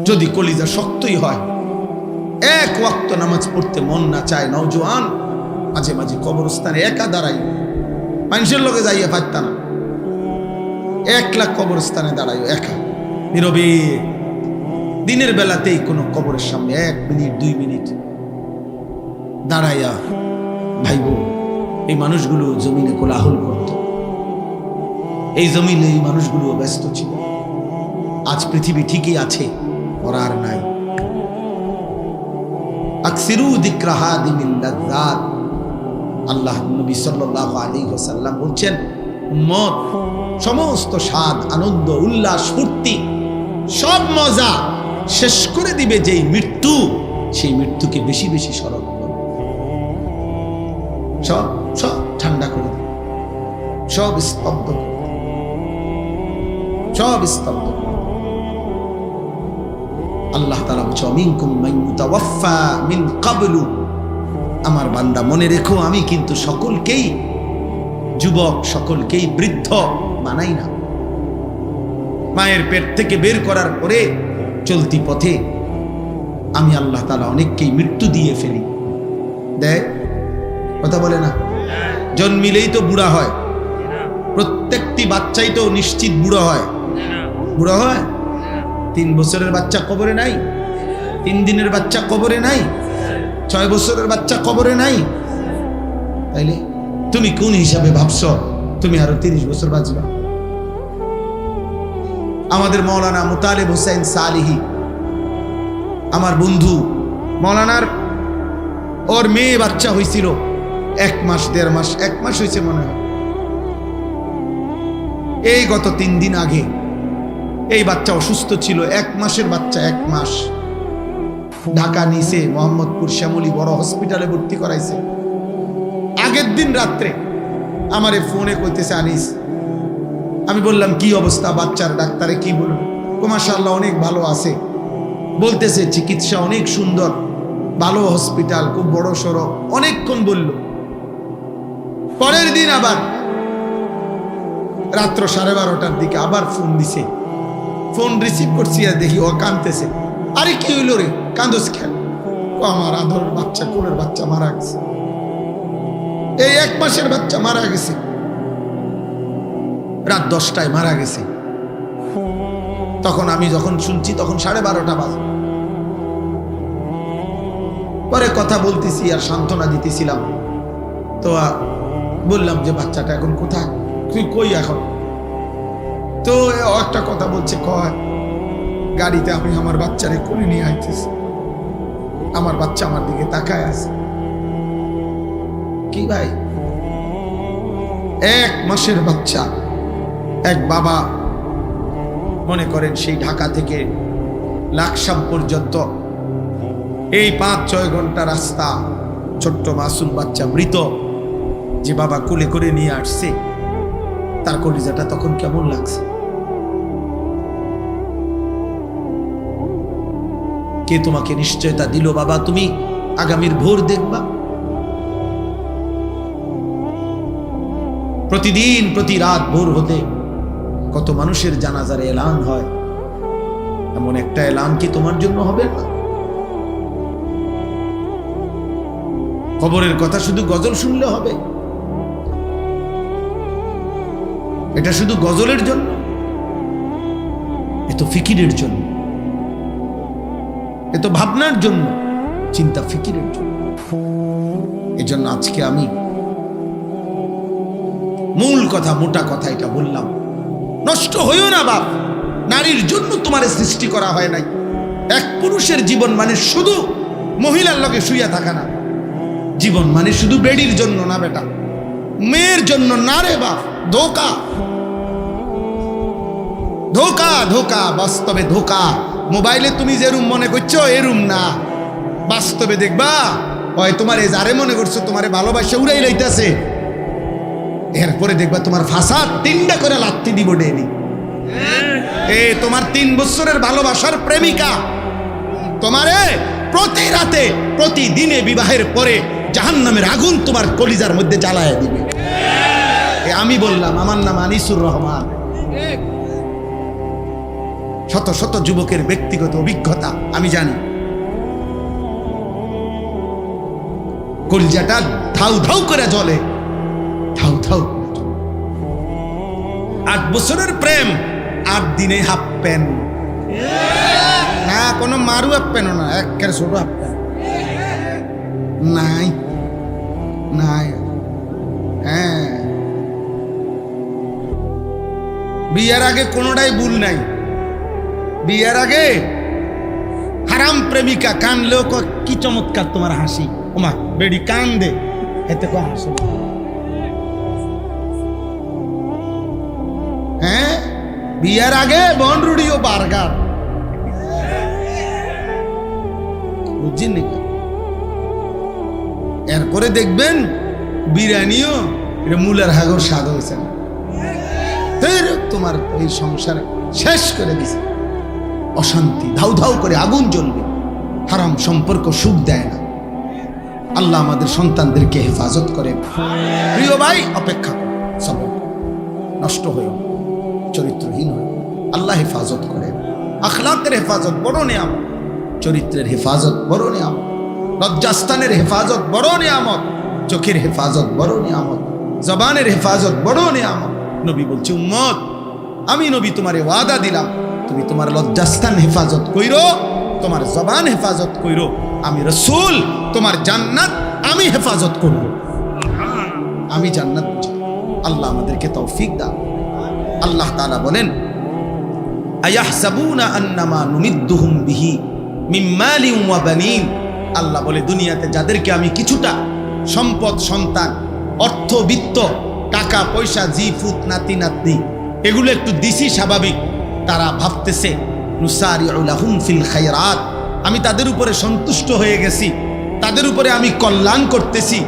যদি কলিজা শক্তই হয়, এক ওয়াক্ত নামাজ পড়তে মন না চায়, নওজোয়ান মাঝে মাঝে কবরস্থানে একা দাঁড়াই, মানুষের লোকে যাইয়া পারতা না, একলা কবরস্থানে দাঁড়াই একা নীরবে, দিনের বেলাতেই কোনো কবরের সামনে 1 মিনিট 2 মিনিট দাঁড়াইয়া ভাইব এই মানুষগুলো জমিনে কোলাহল করত, এই জমিনে এই মানুষগুলো ব্যস্ত ছিল। আজ পৃথিবী ঠিকই আছে, ওরা আর নাই। আকসিরু যিকরা হাদিমিল লাযযাত, আল্লাহ নবী সাল্লাল্লাহু আলাইহি ওয়াসাল্লাম বলছেন, উম্মত সমস্ত স্বাদ, আনন্দ, উল্লাস, ফুর্তি, সব মজা শেষ করে দিবে যেই মৃত্যু, সেই মৃত্যুকে বেশি বেশি স্মরণ করো, সব সব ঠান্ডা করে দিবে, সব স্তব্ধ করে দিবে, সব স্তব্ধ করে দিবে। আল্লাহ তাআলা বলছেন, মিনকুম মান ইউতাওয়াফা মিন ক্বাবলু, আমার বান্দা মনে রেখো আমি কিন্তু সকলকেই যুবক, সকলকেই বৃদ্ধ বানাই না। মায়ের পেট থেকে বের করার পরে চলতি পথে আমি আল্লাহ তাআলা অনেককেই মৃত্যু দিয়ে ফেলি। দেয় কথা বলে না, জন্মিলেই তো বুড়া হয়, প্রত্যেকটি বাচ্চাই তো নিশ্চিত বুড়ো হয়, বুড়ো হয়। 3 বছরের বাচ্চা কবরে নাই, 3 দিনের বাচ্চা কবরে নাই, 6 বছরের বাচ্চা কবরে নাই। তাইলে তুমি কোন হিসাবে ভাবছো তুমি আরো 30 বছর বাঁচবা? আমাদের মৌলানা মুতালিব হোসেন সালিহি, আমার বন্ধু, মৌলানার ওর মেয়ে বাচ্চা হয়েছিল 1 মাস 1.5 মাস, 1 মাস হয়েছে মনে হয়। এই গত 3 দিন আগে এই বাচ্চা অসুস্থ ছিল, 1 মাসের বাচ্চা, 1 মাস। ঢাকা নিচে মোহাম্মদপুর শ্যামলী বড় হসপিটালে ভর্তি করাইছে। আগের দিন রাত্রে আমারে ফোনে কইতেছে, আনিস, আমি বললাম কি অবস্থা বাচ্চার? ডাক্তারে কি বলল? মাশাআল্লাহ অনেক ভালো আছে, বলতেছে চিকিৎসা অনেক সুন্দর, ভালো হসপিটাল, খুব বড় সড়ো, অনেকক্ষণ বলল। পরের দিন আবার রাত্র 12:30টার দিকে আবার ফোন দিছে, ফোন রিসিভ করছি আর দেখি ও কাঁদতেছে। আরে কি হইল রে, কান্দোস কেন? আমার আদরের বাচ্চা, কোলের বাচ্চা মারা গেছে, এই 1 মাসের বাচ্চা মারা গেছে, রাত 10টায় মারা গেছে। তখন আমি যখন শুনছি তখন 12:30 বাজে। পরে কথা বলতেছি আর সান্ত্বনা দিতেছিলাম, তো বললাম যে বাচ্চাটা এখন কোথায়, তুই কই এখন? তো একটা কথা বলছে, কয় গাড়িতে আমি আমার বাচ্চারে কোলে নিয়ে আইতেছি, আমার বাচ্চা আমার দিকে তাকায় আছে। কি ভাই, 1 মাসের বাচ্চা, এক বাবা মনে করেন সেই ঢাকা থেকে লাকসাম পর্যন্ত এই 5-6 ঘন্টা রাস্তা, ছোট্ট মাসুম বাচ্চা মৃত, যে বাবা কোলে করে নিয়ে আসছে, তার কলিজাটা তখন কেমন লাগছে? কে তোমাকে নিশ্চয়তা দিল বাবা তুমি আগামীর ভোর দেখবা? প্রতিদিন প্রতি রাত ভোর হতে কত মানুষের জানাজার এলান হয়, এমন একটা এলান কি তোমার জন্য হবে না? খবরের কথা শুধু গজল শুনলে হবে? এটা শুধু গজলের জন্য? এ তো ফিকিরের জন্য, এ তো ভাবনার জন্য, চিন্তা ফিকিরের জন্য। এজন্য আজকে আমি মূল কথা, মোটা কথা এটা বললাম, নষ্ট হইও না বাপ। নারীর জন্য তোমার সৃষ্টি করা হয় নাই। এক পুরুষের জীবন মানে শুধু মহিলার লগে শুইয়া থাকা না, জীবন মানে শুধু বেডির জন্য না বেটা, মেয়ের জন্য না রে বাপ। ধোকা, ধোকা, ধোকা, বাস্তবে ধোকা। মোবাইলে তুমি যে রুম মনে করছো এ রুম না, বাস্তবে দেখবা হয় তোমার এ যারে মনে করছো তোমারে ভালোবাসা উড়াই লাইতেছে, এরপরে দেখবা তোমার ফাসাদ 3টা করে লাত্তি দিব ডেলি। এ তোমার 3 বছরের ভালোবাসার প্রেমিকা তোমারে প্রতি রাতে প্রতিদিনে বিবাহের পরে জাহান্নামের আগুন তোমার কলিজার মধ্যে জ্বালায় দিবে। আমি বললাম, আমার নাম আনিসুর রহমান। শত শত যুবকের ব্যক্তিগত অভিজ্ঞতা আমি জানি। কলজাটা ধাউ ধাউ করে জ্বলে, ধাউ ধাউ। 8 বছরের প্রেম, 8 দিনে হাফ প্যান্ট না, কোনো মারু হাফ প্যান্ট না, একের ছোট হাফ প্যান্ট নাই নাই। হ্যাঁ, বিয়ের আগে কোনোটাই ভুল নাই। বিয়ের আগে হারাম প্রেমিকা কানলেও কি চমৎকার তোমার হাসি, ওমা বেড়ি কান দে, এতে কো হাসি। হ্যাঁ, বিয়ের আগে বনরুড়ি ও বার্গার, বুঝছেন নাকি? এরপরে দেখবেন বিরিয়ানিও এটা মূলের হাগর স্বাদ হয়েছে না, তোমার এই সংসার শেষ করে দিছে। অশান্তি ধাউ ধাউ করে আগুন জ্বলবে। হারাম সম্পর্ক সুখ দেয় না। আল্লাহ আমাদের সন্তানদেরকে হেফাজত করে। প্রিয় ভাই, অপেক্ষা করো, সবর, নষ্ট হয়ে চরিত্রহীন হয়। আল্লাহ হেফাজত করে। আখলাকের হেফাজত বড় নিয়ামত, চরিত্রের হেফাজত বড় নিয়ামত, লজ্জাস্থানের হেফাজত বড় নিয়ামত, চোখের হেফাজত বড় নিয়ামত, জবানের হেফাজত বড় নিয়ামত। নবী বলছে, উম্মত, আমি নবী তোমারে ওয়াদা দিলাম, তুমি তোমার লজ্জাস্থান হেফাজত কইরো, তোমার জবান হেফাজত কইরো, আমি রাসূল তোমার জান্নাত আমি হেফাজত করব। আমি জান্নাত চাই। আল্লাহ আমাদেরকে তৌফিক দাও। আল্লাহ তাআলা বলেন, আয়াহসাবুনা আন্নামা নুমিদ্দুহুম বিহি মিন মালিন ওয়া বানিন। আল্লাহ বলে, দুনিয়াতে যাদেরকে আমি কিছুটা সম্পদ, সন্তান, অর্থ, বিত্ত, টাকা পয়সা, জি ফুত, নাতি নাতনি এগুলো একটু দিছি, স্বাভাবিক তারা ভাবতেছে নুসারিউ লাহুম ফিল খায়রাত, আমি তাদের উপরে সন্তুষ্ট হয়ে গেছি, তাদের উপরে আমি কল্যাণ করতেছি।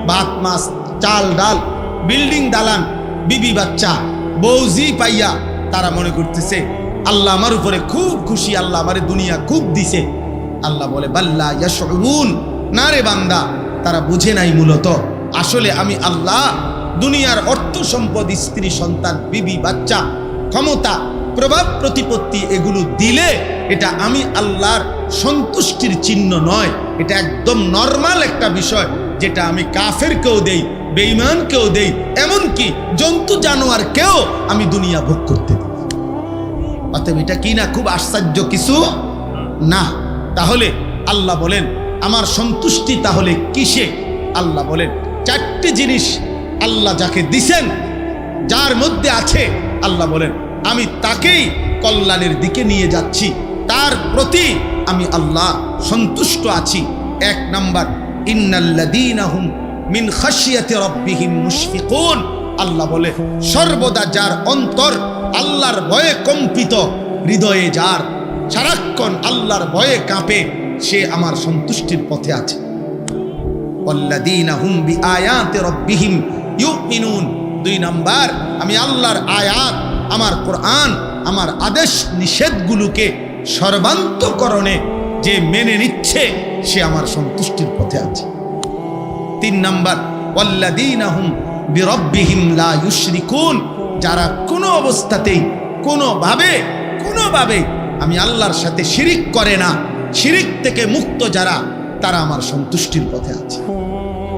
ভাত মাছ চাল ডাল, বিল্ডিং দালান, বিবি বাচ্চা, বউজি পাইয়া তারা মনে করতেছে আল্লাহ আমার উপরে খুব খুশি, আল্লাহ আমারে দুনিয়া খুব দিছে। আল্লাহ বলে, বাল্লা ইয়াশউরুন, না রে বান্দা, তারা বুঝে নাই মূলত আসলে আমি আল্লাহ দুনিয়ার অর্থ সম্পদ, স্ত্রী সন্তান, বিবি বাচ্চা, ক্ষমতা, প্রভাব প্রতিপত্তি এগুলো দিলে এটা আমি আল্লাহর সন্তুষ্টির চিহ্ন নয়। এটা একদম নরমাল একটা বিষয়, যেটা আমি কাফেরকেও দেই, বেঈমানকেও দেই, এমনকি জন্তু জানোয়ারকেও আমি দুনিয়া ভোগ করতে দিই। অতএব এটা কি না খুব আশ্চর্য কিছু না? তাহলে আল্লাহ বলেন, আমার সন্তুষ্টি তাহলে কিসে? আল্লাহ বলেন, 4টি জিনিস আল্লাহ যাকে দিছেন, যার মধ্যে আছে, আল্লাহ বলেন আমি তাকেই কল্যাণের দিকে নিয়ে যাচ্ছি, তার প্রতি আমি আল্লাহ সন্তুষ্ট আছি। 1 নাম্বার, ইন্নাল্লাযীনা হুম মিন খাশিয়াতি রাব্বিহিম মুশফিকুন। আল্লাহ বলে, সর্বদা যার অন্তর আল্লাহর ভয়ে কম্পিত, হৃদয়ে যার সারাক্ষণ আল্লাহর ভয়ে কাঁপে, সে আমার সন্তুষ্টির পথে আছে। ওয়াল্লাযীনা হুম বিআয়াতি রাব্বিহিম ইউমিনুন। 2 নাম্বার, আমি আল্লাহর আয়াত, আমার কোরআন, আমার আদেশ নিষেধগুলোকে সর্বান্তকরণে যে মেনে নিচ্ছে, সে আমার সন্তুষ্টির পথে আছে। 3 নাম্বার, ওয়াল্লাযীনা হুম বিরাব্বিহিম লা ইউশরিকুন। যারা কোনো অবস্থাতেই কোনোভাবে আমি আল্লাহর সাথে শিরিক করে না, শিরিক থেকে মুক্ত যারা, তারা আমার সন্তুষ্টির পথে আছে।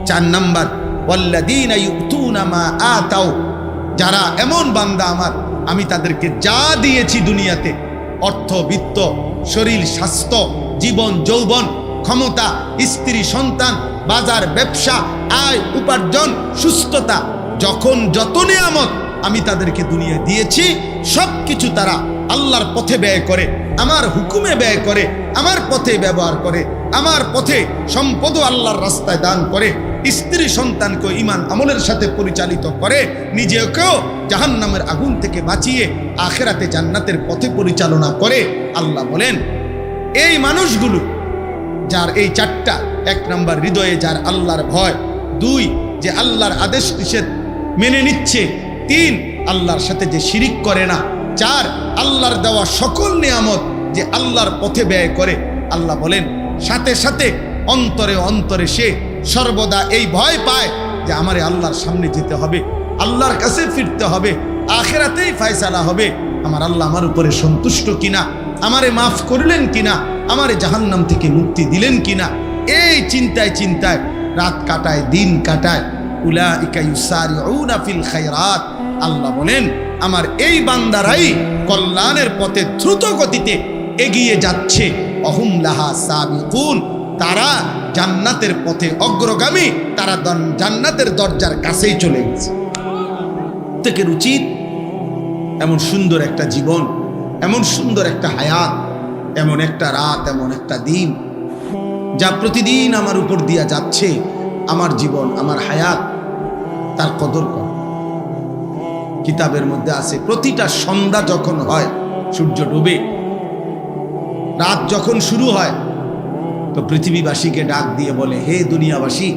4 নাম্বার, ওয়াল্লাযীনা ইউতুনা মা আতাউ। যারা এমন বান্দা আমার, আমি তাদেরকে যা দিয়েছি দুনিয়াতে, অর্থ, বিত্ত, শরীর, স্বাস্থ্য, জীবন, যৌবন, ক্ষমতা, স্ত্রী, সন্তান, বাজার, ব্যবসা, আয়, উপার্জন, সুস্থতা, যখন যত নিয়ামত আমি তাদেরকে দুনিয়া দিয়েছি, সব কিছু তারা আল্লাহর পথে ব্যয় করে, আমার হুকুমে ব্যয় করে, আমার পথে ব্যবহার করে, আমার পথে সম্পদও আল্লাহর রাস্তায় দান করে, স্ত্রী সন্তানকে ঈমান আমলের সাথে পরিচালিত করে, নিজেকেও জাহান্নামের আগুন থেকে বাঁচিয়ে আখিরাতে জান্নাতের পথে পরিচালনা করে। আল্লাহ বলেন, এই মানুষগুলো যার এই 4টা, 1 নাম্বার হৃদয়ে যার আল্লাহর ভয়, 2 যে আল্লাহর আদেশ নিষেধ মেনে নিচ্ছে, 3 আল্লাহর সাথে যে শিরিক করে না, 4 আল্লাহর দেওয়া সকল নিয়ামত যে আল্লাহর পথে ব্যয় করে। আল্লাহ বলেন, সাথে সাথে অন্তরে অন্তরে সে সর্বদা এই ভয় পায় যে আমারে আল্লাহর সামনে যেতে হবে, আল্লাহর কাছে ফিরতে হবে, আখিরাতেই ফয়সালা হবে, আমার আল্লাহ আমার উপরে সন্তুষ্ট কিনা। আমারে মাফ করলেন কিনা, আমারে জাহান্নাম থেকে মুক্তি দিলেন কিনা, এই চিন্তায় চিন্তায় রাত কাটায়, দিন কাটায়। উলাইকা ইউসারিউনা ফিল খায়রাত, আল্লাহ বলেন আমার এই বান্দারাই কল্যাণের পথে দ্রুত গতিতে এগিয়ে যাচ্ছে। অহুম লাহা সাবিকুন, তারা জান্নাতের পথে অগ্রগামী, তারা জান্নাতের দরজার কাছেই চলে গেছে। প্রত্যেকের উচিত এমন সুন্দর একটা জীবন, এমন সুন্দর একটা হায়াত, এমন একটা রাত, এমন একটা দিন যা প্রতিদিন আমার উপর দিয়া যাচ্ছে, আমার জীবন, আমার হায়াত, তার কদর কর। কিতাবের মধ্যে আছে প্রতিটা সন্ধ্যা যখন হয়, সূর্য ডুবে, রাত যখন শুরু হয়, তো পৃথিবীবাসীকে ডাক দিয়ে বলে, হে দুনিয়াবাসী,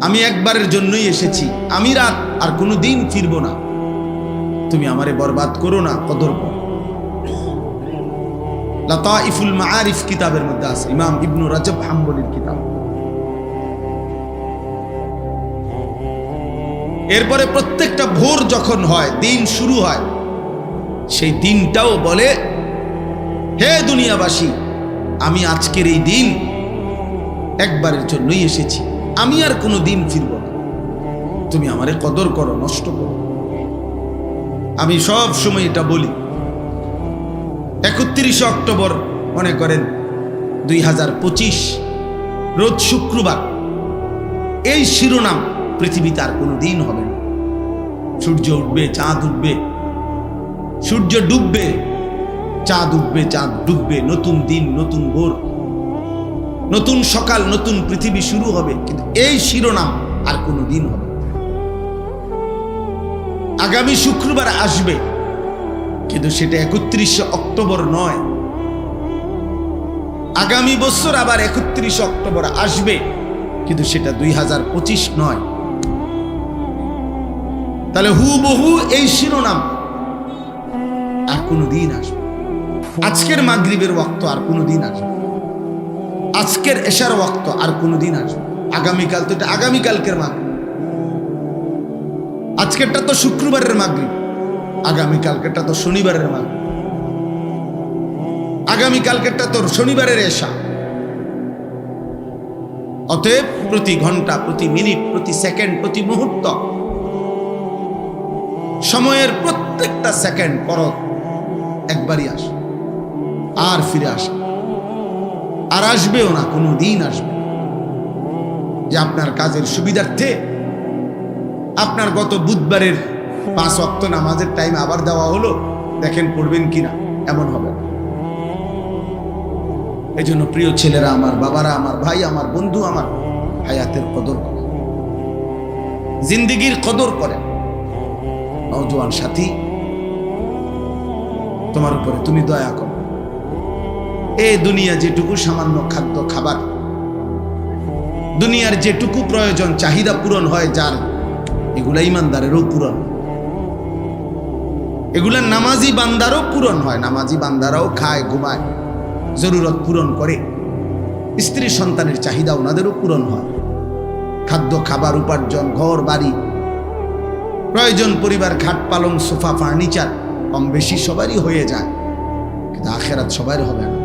আমি একবারের জন্যই এসেছি, আমি রাত আর কোনো দিন ফিরব না, তুমি আমারে বরবাদ করো না, কদর করো। লাতাইফুল মাআরিফ কিতাবের মধ্যে আছে, ইমাম ইবনু রাজব হাম্বলির কিতাব। এরপরে প্রত্যেকটা ভোর যখন হয়, দিন শুরু হয়, সেই দিনটাও বলে, হে দুনিয়াবাসী, আমি আজকের এই দিন একবারের জন্যই এসেছি, আমি আর কোনো দিন ফিরব না, তুমি আমারে কদর করো, নষ্ট করো। আমি সব সময় এটা বলি। 31 অক্টোবর মনে করেন 2025, রোজ শুক্রবার, এই শিরোনাম পৃথিবীতে আর কোনো দিন হবে না। সূর্য উঠবে, চাঁদ উঠবে, সূর্য ডুববে, চাঁদ উঠবে, চাঁদ ডুববে, নতুন দিন, নতুন ভোর, নতুন সকাল, নতুন পৃথিবী শুরু হবে, কিন্তু এই শিরোনাম আর কোনো দিন হবে না। আগামী শুক্রবার আসবে, কিন্তু সেটা 31 অক্টোবর নয়। আগামী বছর আবার 31 অক্টোবর আসবে, কিন্তু সেটা 2025 নয়। তাহলে হুবহু এই শিরোনাম আর কোনো দিন আসবে। আজকের মাগরিবের ওয়াক্ত আর কোনো দিন আসবে, আজকের এশার ওয়াক্ত আর কোনো দিন আসবে। আগামীকাল তো এটা আগামীকালকের মাগরিব, আজকেরটা তো শুক্রবারের মাগরিব, আগামীকালকেরটা তো শনিবারের মাগরিব, আগামীকালকেরটা তো শনিবারের এশা। অতএব প্রতি ঘন্টা, প্রতি মিনিট, প্রতি সেকেন্ড, প্রতি মুহূর্ত, সময়ের প্রত্যেকটা সেকেন্ড পরত একবারই আসে, আর ফিরে আসে, আর আসবেও না, কোনো দিন আসবে। যে আপনার কাজের সুবিধার্থে আপনার গত বুধবারের 5 ওয়াক্ত নামাজের টাইম আবার দেওয়া হলো, দেখেন পড়বেন কিনা, এমন হবে না। এই জন্য প্রিয় ছেলেরা, আমার বাবারা, আমার ভাই, আমার বন্ধু, আমার হায়াতের কদর করে, জিন্দিগির কদর করে। নওজোয়ান সাথী, তোমার উপরে তুমি দয়া করো। এই দুনিয়া যেটুকু সামান্য খাদ্য খাবার, দুনিয়ার যেটুকু প্রয়োজন, চাহিদা পূরণ হয় যার, এগুলা ইমানদারেরও পূরণ, এগুলা নামাজি বান্দারও পূরণ হয়। নামাজি বান্দারাও খায়, ঘুমায়, জরুরত পূরণ করে, স্ত্রী সন্তানের চাহিদা ওনাদেরও পূরণ হয়। খাদ্য, খাবার, উপার্জন, ঘর বাড়ি, প্রয়োজন, পরিবার, খাট পালং, সোফা, ফার্নিচার কম বেশি সবারই হয়ে যায়, কিন্তু আখেরাত সবার হবে না।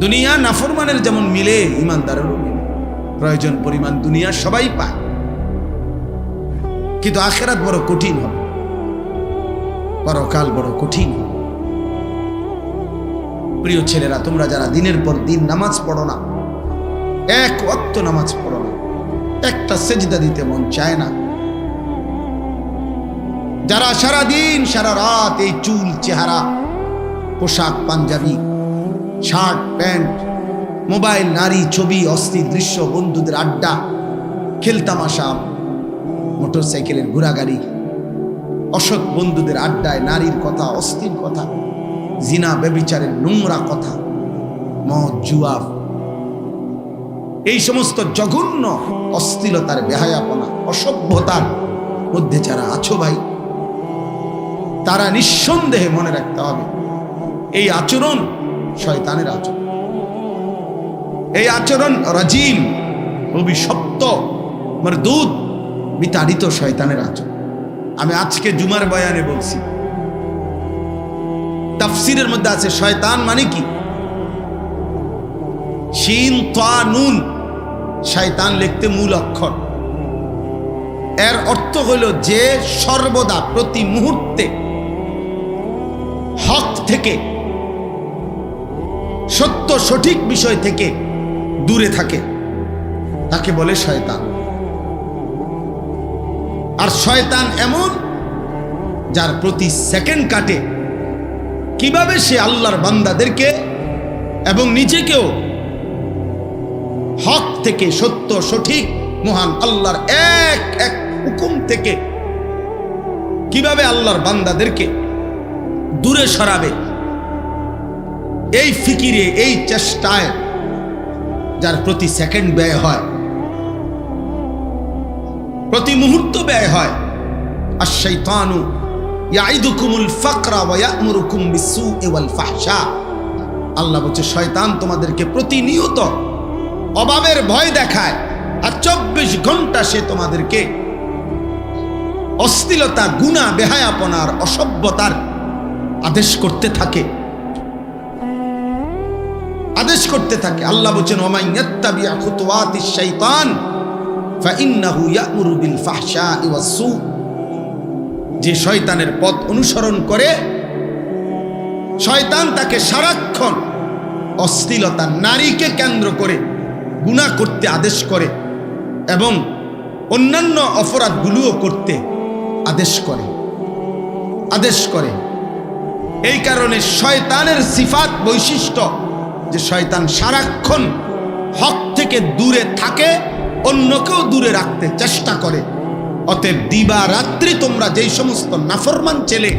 দুনিয়া নাফরমানের যেমন মিলে, ইমানদারেরও মিলে, প্রয়োজন পরিমাণ দুনিয়া সবাই পায়, কিন্তু আখেরাত বড় কঠিন হবে, পরকাল বড় কঠিন হবে। প্রিয় ছেলেরা, তোমরা যারা দিনের পর দিন নামাজ পড়ো না, এক ওয়াক্ত নামাজ পড়ো না, একটা সেজদা দিতে মন চায় না, যারা সারা দিন সারা রাত এই চুল, চেহারা, পোশাক, পাঞ্জাবি, শার্ট, প্যান্ট, মোবাইল, নারী, ছবি, অস্থির দৃশ্য, বন্ধুদের আড্ডা, খেলতামাশা, মোটরসাইকেলের ঘোরাগাড়ি, অসৎ বন্ধুদের আড্ডায় নারীর কথা, অস্থির কথা, জিনা, ব্যভিচারের নোংরা কথা, মদ, জুয়া, এই সমস্ত জঘন্য অশ্লীলতার, বেহায়াপনা, অসভ্যতার মধ্যে যারা আছো ভাই, তারা নিঃসন্দেহে মনে রাখতে হবে, এই আচরণ শয়তানের আচরণ, এই আচরণ রাজিম, অভিশপ্ত, মরদুদ, বিতাড়িত শয়তানের আচরণ। আমি আজকে জুমার বয়ানে বলছি, তাফসিরের মধ্যে আছে শয়তান মানে কি, শিন তা নুন, শয়তান লিখতে মূল অক্ষর। এর অর্থ হইল যে সর্বদা প্রতি মুহূর্তে হক থেকে, সত্য সঠিক বিষয় থেকে দূরে থাকে, তাকে বলে শয়তান। আর শয়তান এমন যার প্রতি সেকেন্ড কাটে কিভাবে সে আল্লাহর বান্দাদেরকে এবং নিজেকেও হক থেকে, সত্য সঠিক মহান আল্লাহর এক এক হুকুম থেকে কিভাবে আল্লাহর বান্দাদেরকে দূরে সরাবে, এই ফিকিরে, এই চেষ্টায় যার প্রতি সেকেন্ড ব্যয় হয়, প্রতি মুহূর্ত ব্যয় হয়। আশ-শাইতানু ইয়াইদুকুমুল ফাকরা ওয়া ইয়া'মুরুকুম বিস-সু'i ওয়াল ফাহশা। আল্লাহ বলছে শয়তান তোমাদেরকে প্রতিনিয়ত অভাবের ভয় দেখায়, আর 24 ঘন্টা সে তোমাদেরকে অশ্লীলতা, গুনাহ, বেহায়াপনার, অসভ্যতার আদেশ করতে থাকে, আদেশ করতে থাকে। আল্লাহ বলেন ওয়া মান ইয়াত্তাবি' খুতুওয়াতিশ শাইতান ফাইন্নাহু ইয়া'মুরু বিল ফাহশা'i ওয়াস-সু। যে শয়তানের পথ অনুসরণ করে, শয়তান তাকে সারাক্ষণ অশ্লীলতা, নারীকে কেন্দ্র করে গুনাহ করতে আদেশ করে এবং অন্যান্য অপরাধগুলোও করতে আদেশ করে। এই কারণে শয়তানের সিফাত, বৈশিষ্ট্য যে শয়তান সারাক্ষণ হক থেকে দূরে থাকে, অন্যকেও দূরে রাখতে চেষ্টা করে। অতএব দিবা রাত্রি তোমরা যেই সমস্ত নাফরমান ছেলে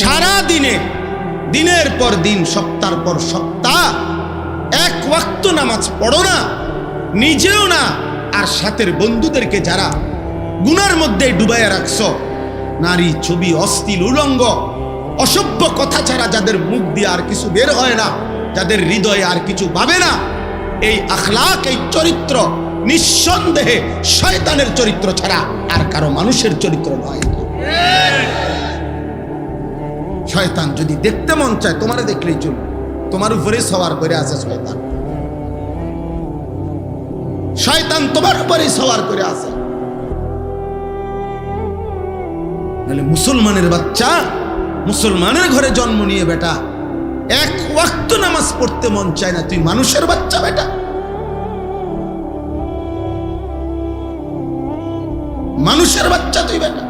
সারা দিনে, দিনের পর দিন, সপ্তাহের পর সপ্তাহ এক ওয়াক্ত নামাজ পড়ো না, নিজেও না, আর সাথের বন্ধুদেরকে যারা গুনার মধ্যে ডুবাইয়া রাখছো, নারী, ছবি, অশ্লীল, উলঙ্গ, অসভ্য কথা ছাড়া যাদের মুখ দিয়ে আর কিছু বের হয় না, যাদের হৃদয়ে আর কিছু ভাবে না, এই আখলাক, এই চরিত্র নিঃসন্দেহে শয়তানের চরিত্র ছাড়া আর কারো মানুষের চরিত্র নয়। শয়তান যদি দেখতে মন চায়, তোমারে দেখলেই চলবে, তোমার উপরে সওয়ার করে আছে শয়তান। শয়তান তোমার উপরে সওয়ার করে আছে। নাহলে মুসলমানের বাচ্চা, মুসলমানের ঘরে জন্ম নিয়ে বেটা, এক ওয়াক্ত নামাজ পড়তে মন চায় না, তুই মানুষের বাচ্চা বেটা। মানুষের বাচ্চা তুই বেটা,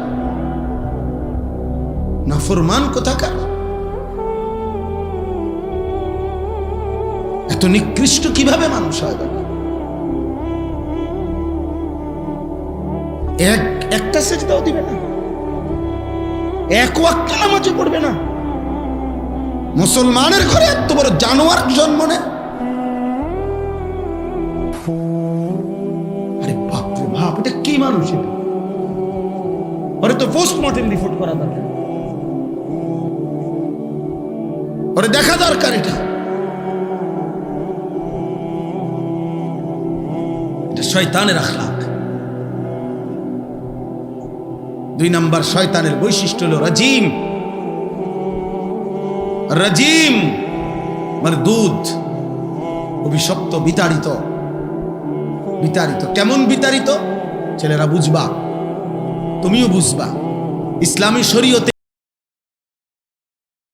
নাফরমান কোথাকার। এত নিকৃষ্ট কিভাবে মানুষ হয় বেটা? একটা সেজদাও দিবে না, এক ওয়াক্ত নামাজও পড়বে না। মুসলমানের ঘরে এত বড় জানোয়ার জন্ম নেয়। আরে বাপ রে বাপ, এটা কি মানুষ? এটা ওরে তো পোস্টমর্টেম রিপোর্ট করা দরকার, ওরে দেখা দরকার। এটা শয়তানের আখলাক। 2 নাম্বার শয়তানের বৈশিষ্ট্য হলো রাজিম। রাজিম মারদুদ, অভিশপ্ত, বিতাড়িত। কেমন বিতাড়িত? ছেলেরা বুঝবা, তুমিও বুঝবা। ইসলামী শরীয়তে